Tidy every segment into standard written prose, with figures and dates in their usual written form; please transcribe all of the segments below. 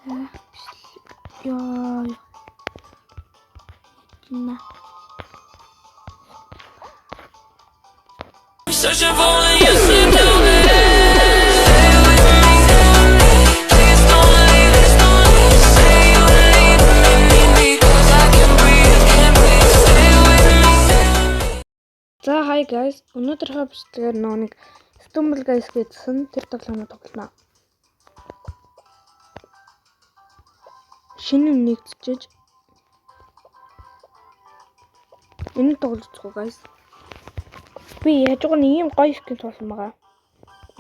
Яа. На. Searching for an answer to me. За hi guys. Өнөөдрийнхөө бичлэгээр нэг Stumble Guys гэсэн тэр тоглоомыг тоглоно. Шинэ нэгдчихэж энэ тоглож байгаа guys. Би яаж гоо ийм гоё скин тулсан байгаа.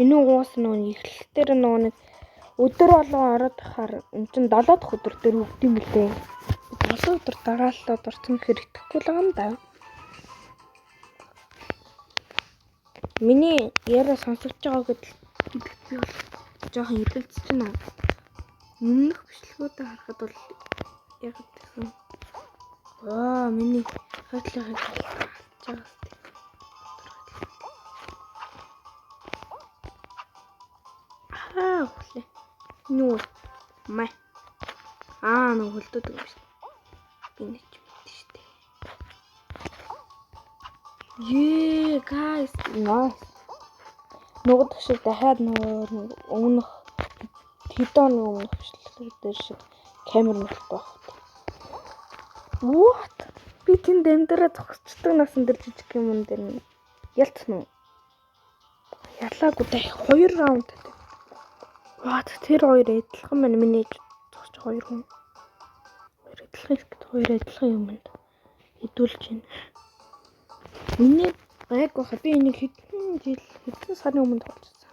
Энэ уус нэг эхлэлтэр нэг өдөр болгон ороод тахаар энэ чинь 7 дахь өдөр дээр өгд юм лээ. 7 өдөр дараалал орсон хэрэг итгэхгүй л байгаа юм да. Миний яриа сонсогч байгаа гэдэгт би бол жоохон илэлцэж байна. Өмнөх бичлэгүүдээ харахад бол яг гэсэн. Миний хотлогыг харж байгаа. Хүлээ. Нүү. Май. Нэг хөлдөд юм шүү. Би нэг юм мэдэн шүү дээ. Guys, nice. Нөгөө шиг дахиад нөгөө өмнөх хэдэн өмнөх бичлэгүүд шиг камер мэлт байх. What? Би тэнд дээр зогсчдаг насан дээр жижиг юм дээр ялцсан уу? Ялаагүй дахь 2 раунд гэдэг. What? Тэр хоёр адилхан байна. Миний зогсож 2 хүн. Хоёр адилхан юмд хэдүүлж байна. Миний гайг баха би энийг хэдэн сарын өмнө тоглосон.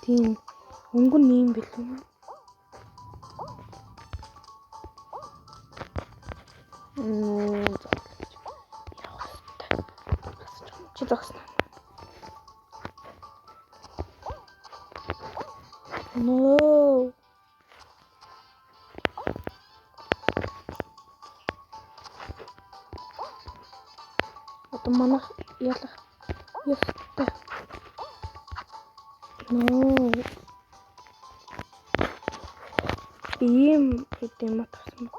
Тийм өнгөн юм бэлэн. Чи зогсно. No. Манах ялах ёстой. Ийм хэдэм матсан байна.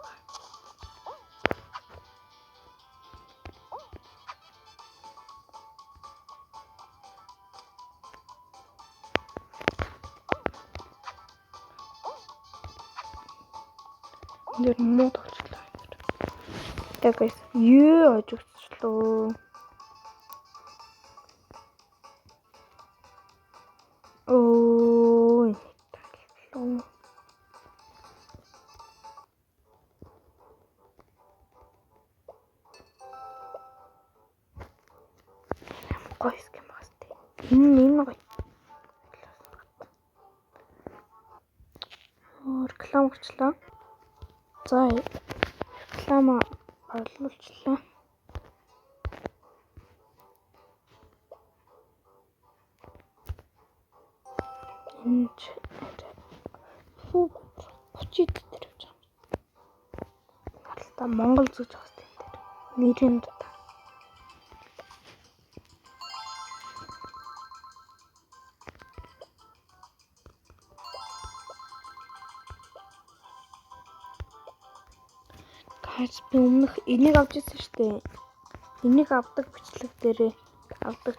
Нэр мод болчихлоо. Тэгээс ажигчлоо. Гоё юм бастай. Энэ гоё. Реклам өгчлөө. За реклама оруулчлаа. Хүчит дээр явж байгаа. Монгол зүж байгаа юм дээр. Нэрийн дата. Гайс би өмнөх энийг авч ирсэн шүү дээ. Энийг авдаг бичлэг дээрээ авдаг.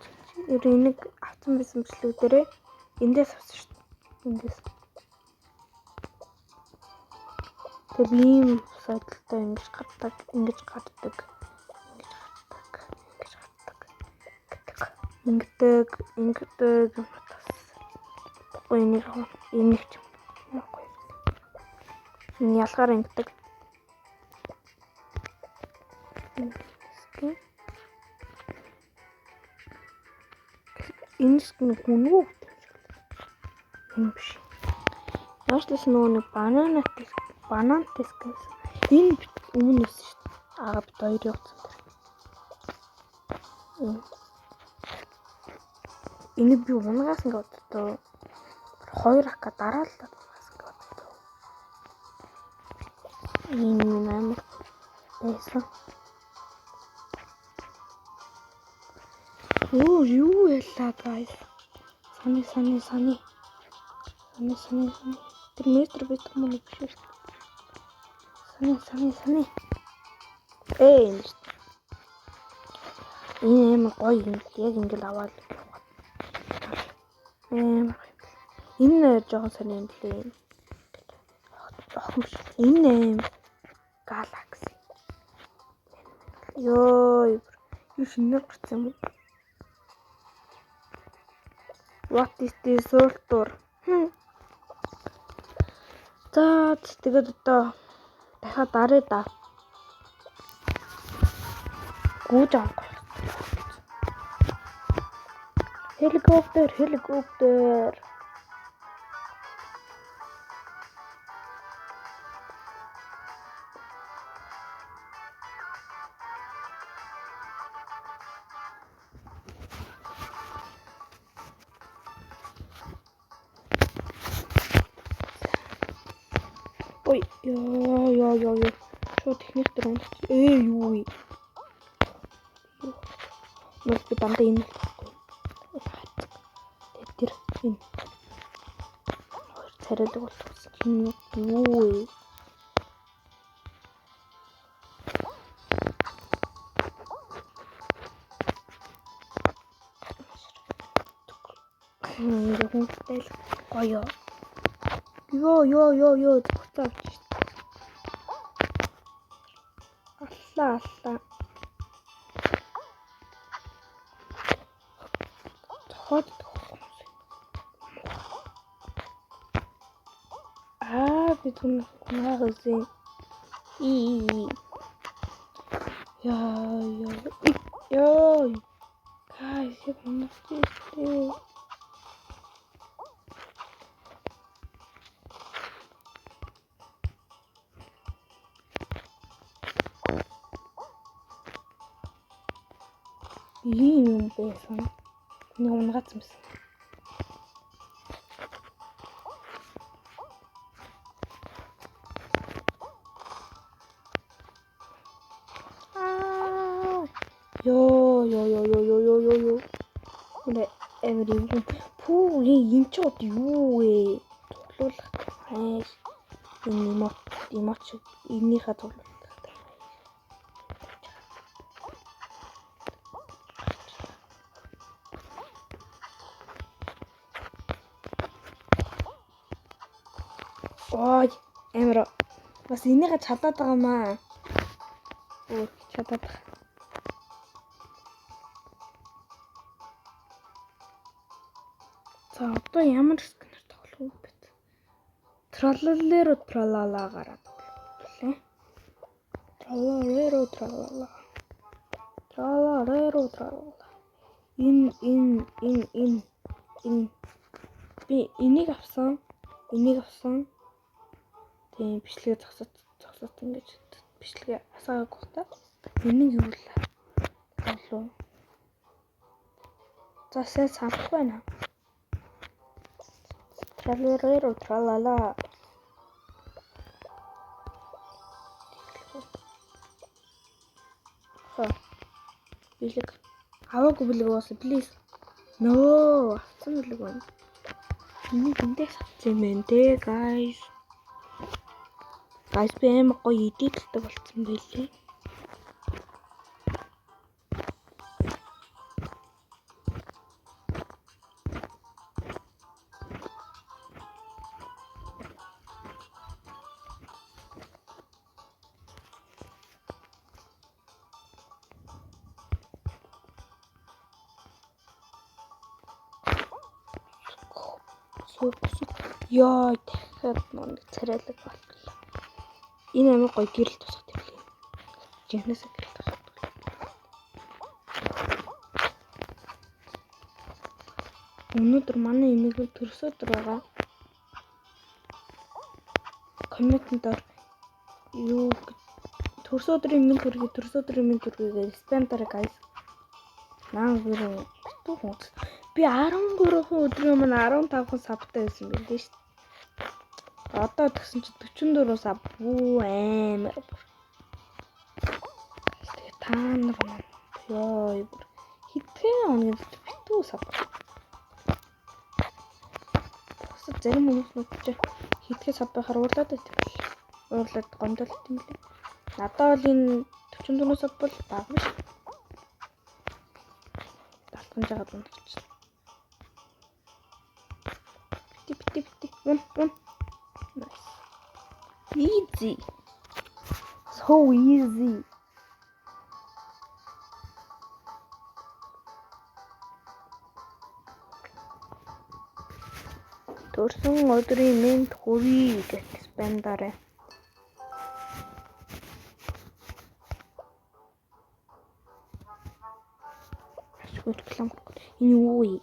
Энийг авсан байсан бичлэг дээрээ эндээс авсан шүү дээ. Эндээс. Тэг ийм сайдалтай ингэж гардаг. Ингэж энийг ч юм. Энэ ялгаар ингэдэг. Энэ скин гүнүү юм биш. Яашлаас нөгөө банан теск гэсэн. Энэ өмнөөс шүү дээ. Бид хоёр явцсан дээр. Энэ би унгаас ингээд одоо 2 ака дараалал унгаас ингээд одоо. Энэ амар байсан. Юу ялаа guys. Сани. Саний. Тэр метр бит юм уу биш үү? Саний. Энэ шүү дээ. Энэ амар гоё юм. Яг ингэж аваад явах. Энэ жоохон саний юм лээ. Жоохон биш. Энэ Galaxy. Ёо. Юу шинээр гарсан юм бэ? What is this tour? За тэгээд одоо дахиад дараа да. Гүүж авах. Helicopter. Ой, ёо. Шо техник дээр унт. Юу вэ? Мөн би дандаа энэ л байхгүй. Тэр энэ. Хоёр царайлаг болчихсон. Энэ юу вэ? Хөнтэй гоё. Ёо. Цогцоо авчих. Аллаа. Хот. Би түн наагасын. Ёо. Guys, я помогите. Ийм байсан. Нэг унгац юмсан. Ёо. Нэ эмри пүү энэ ч од юу вэ? Тоглуулах. Хайш. Энэ эмоч энийхээ тоглуулах. Ой, эмро. Бас энийгээ чадаад байгаа маа. Чадаад. За одоо ямар сканер тоглох вэ? Тралалаа гараад тоглолоо. Тралалаа. Энэ. Би энийг авсан. Тийм бичлэгээ зогсоод ингэж бичлэгээ асаагагүй та. Энийг юу л болов. За сайн санах байна. Тралалаа. Билэг. Аваагүй билэг уусан, please. No, авсан билэг байна. Энийг эндээс авсан юм байна те, guys. Guys, би амар гоё эдитэлтэй болцсон байлээ. Яа, дахиад нэг царайлаг болтлоо. Энэ амар гоё гэрэл тусах юм лээ. Жинхнээсээ гэрэл тусах. Өнөөдөр манай эмээг төрс өдөр байгаа. Комментээр юу төрс өдрийн эмээг төргийг спамтаар guys. Наа гэрээ битүү хүн. Би 13 өдрийн өмнө 15 сабтай байсан байх дээ шүү дээ. Одоо тэгсэн чи 44 саб амар. Тэгээ та нар ёо хитгэн оног битүү саб. Зарим хүмүүс ч хитгэс авбахаар уурлаад байт юм биш. Уурлаад гомдолт юм лээ. Надад бол энэ 44 сав бол бага биш. Талхан жагаад унтчихсан. Бити. One. Nice. Easy. So easy. Төрсөн өдрийн мэнд хүрье гэж спендарэ. Ашгүй реклам. Энэ юу вэ?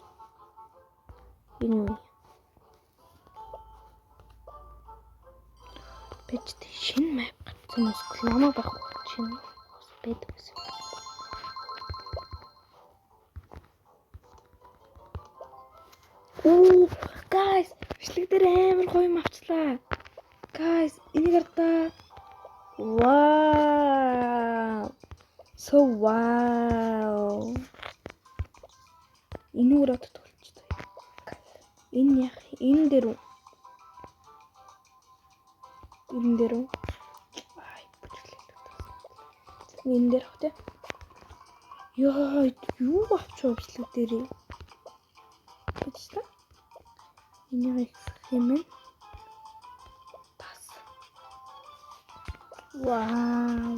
Бич шинэ мап гарсан бас реклама байхгүй чинь байдаг гэсэн. Оо, guys, бичлэг дээр амар гоё юм авчлаа. Guys, энийг ардаа. Wow. So wow. Энэ үрээд тулчихсан. Энэ яг энэ дээр үү? Ай, бүжиглээд байна. Энэ дээр хөө тэ. Яа, юу авчаа бичлэг дээрээ. Тэт та. Энэ хэмээн. Тас. Вау.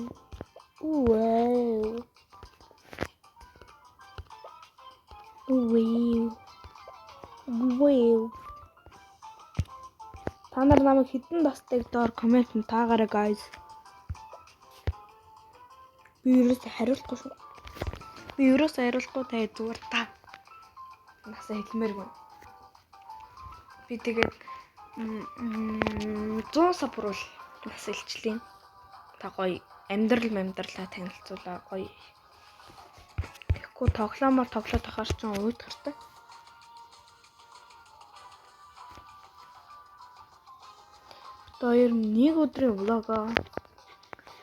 Та нар намайг хэдэн тастайг доор коммент таагаарай guys. Би ерөөсөө хариулахгүй шүү. Та зүгээр та. Насаа хэлмээр гэнэ. Би тэгээд 100 сабруул нас илчлээ. Та гоё амьдралаа танилцуулаа гоё. Тэгэхгүй тоглоомоор тоглоод ахаар ч уйдгартай. Тэр нэг өдрийн влогоо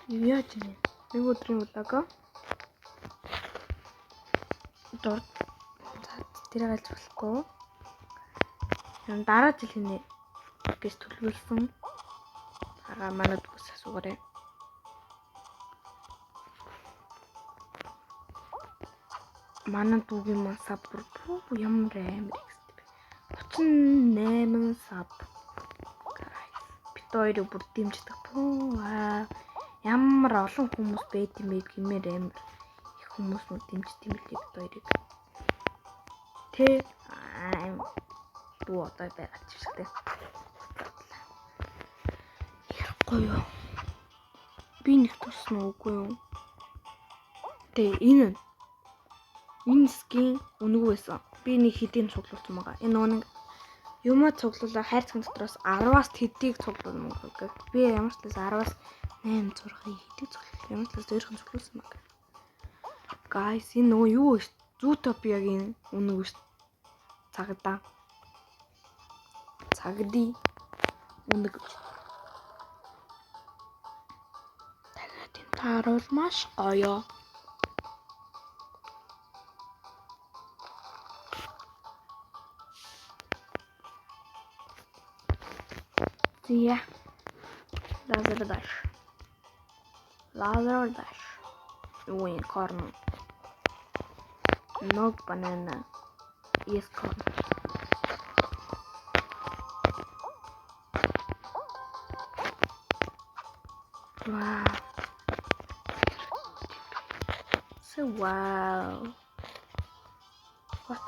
яаж вэ? Нэг өдрийн влогоо тэр галж болохгүй. Дараа жил хийнэ гэж төлөвлөсөн. Манад бүс асуугаарай. Манад бүгийн мансаа бүр ямар амар экств. 38 саб. Бит хоёрыг бүр дэмждэг. Ямар олон хүмүүс байд юм бэ гэмээр амар их хүмүүс нь дэмждэг юм лээ бит хоёрыг. Тэ буу одоо байгаад чившгтэй. Ярихгүй юу? Би нэг тусна үгүй юу? Тэ энэ скин үнэгүй байсан. Би нэг хэдийн цуглуулсан байгаа. Энэ нэг юмаа цуглуулаа хайрцаг дотроос 10-аас тэдийг цуглуулсан байгаа. Би ямар ч талаас 10-аас 8 6-ыг хэдийг цуглуулсан. Ямар ч талаас өөрхөн цуглуулсан байгаа. Guys, энэ нөгөө юу вэ? Zootopia-гийн үнэгүй шүү. Цагди үнэг. Тэгээд энэ тааруул маш гоё. Зя. Лазер даш. Unicorn. No banana. Yes, corn. Wow. So wow. What?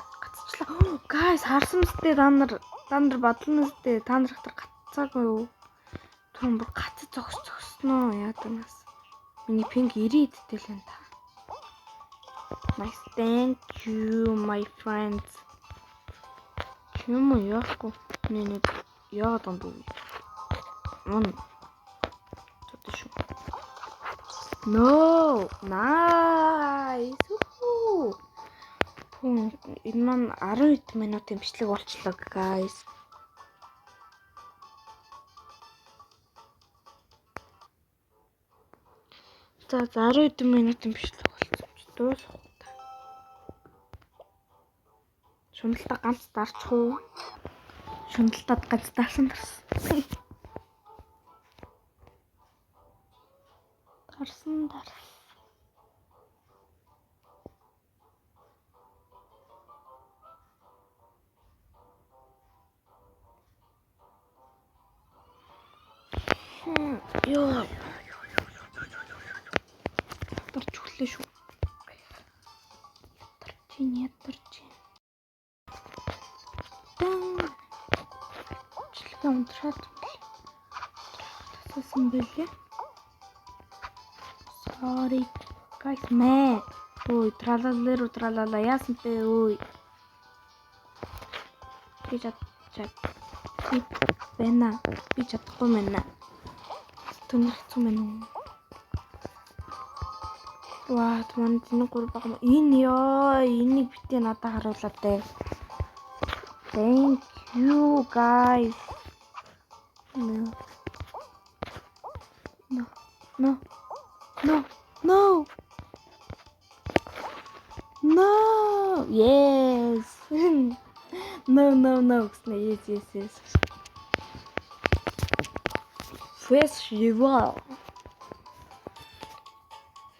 Oh, guys, харсан мэт та нар бодлоо нэстэй та нар хатар гацаагүй юу? Түн бүр гацаа зогсноо яаданаас. Миний пинг 90 идтэй л энэ та. Nice, thank you my friends. Чому яахгүй? Нэг яагаад ондоо. No, nice. Энэ маань 12 минутын бичлэг болчлоо guys. За 12 минутын бичлэг болчихсон. Дуусах уу та? Шуналта ганц дарчих уу? Шундалтад гац дарсан тарсан. Дарсан. Ёо. Тарч өглөө шүү. Ятарч. Члэгээ унтраад тассан бэлээ. Sorry guys мэ. Ой, тралала яасан бэ ой. Би чадахгүй мэнэ. Тэнх хэцүү мэнэ. Ваа, манд энэ гур баг. Энэ ёо, энийг битээ надад харуулаад дээ. Thank you guys. No. Yes. No. Yes.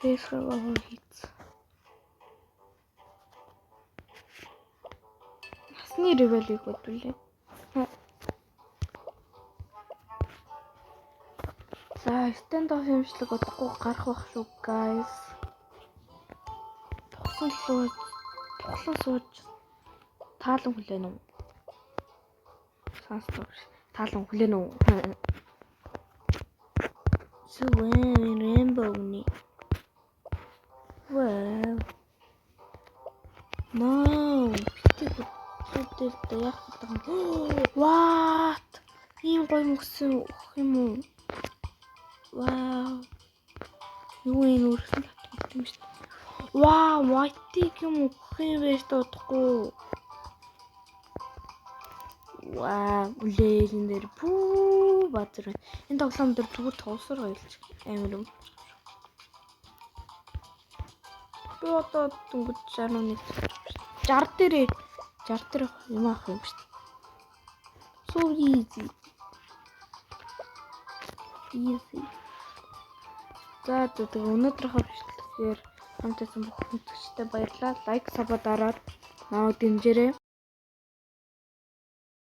Festival hits. Насны ревелийг бодвол. За, stand-up хэмжлэг удахгүй гарах байх шүү, guys. Тухсан сууж таалан хүлээнэ үү? Санстуур. Таалан хүлээнэ үү? So rainbow-ны. Wow. No. Битээ яах гэдэг юм. What? Ийм гоё мөсөн өгөх юм уу? Wow. Юу энэ үргэлж татдаг юм шүү дээ. Wow, white-ийг юм өгөх юм байж таахгүй. Wow, үлээн дээр пүү баатар. Энэ тоглоом дээр зүгээр тоосоор ойлж амар юм. Би одоо дүнгэж 61 60 дээр юм аах юм шүү дээ. So easy. За өнөөдрийнхөө бичлэгээр хамтдаа бүх хүмүүстээ баярлалаа. Лайк, сабаа дараад наваа дэмжээрэй.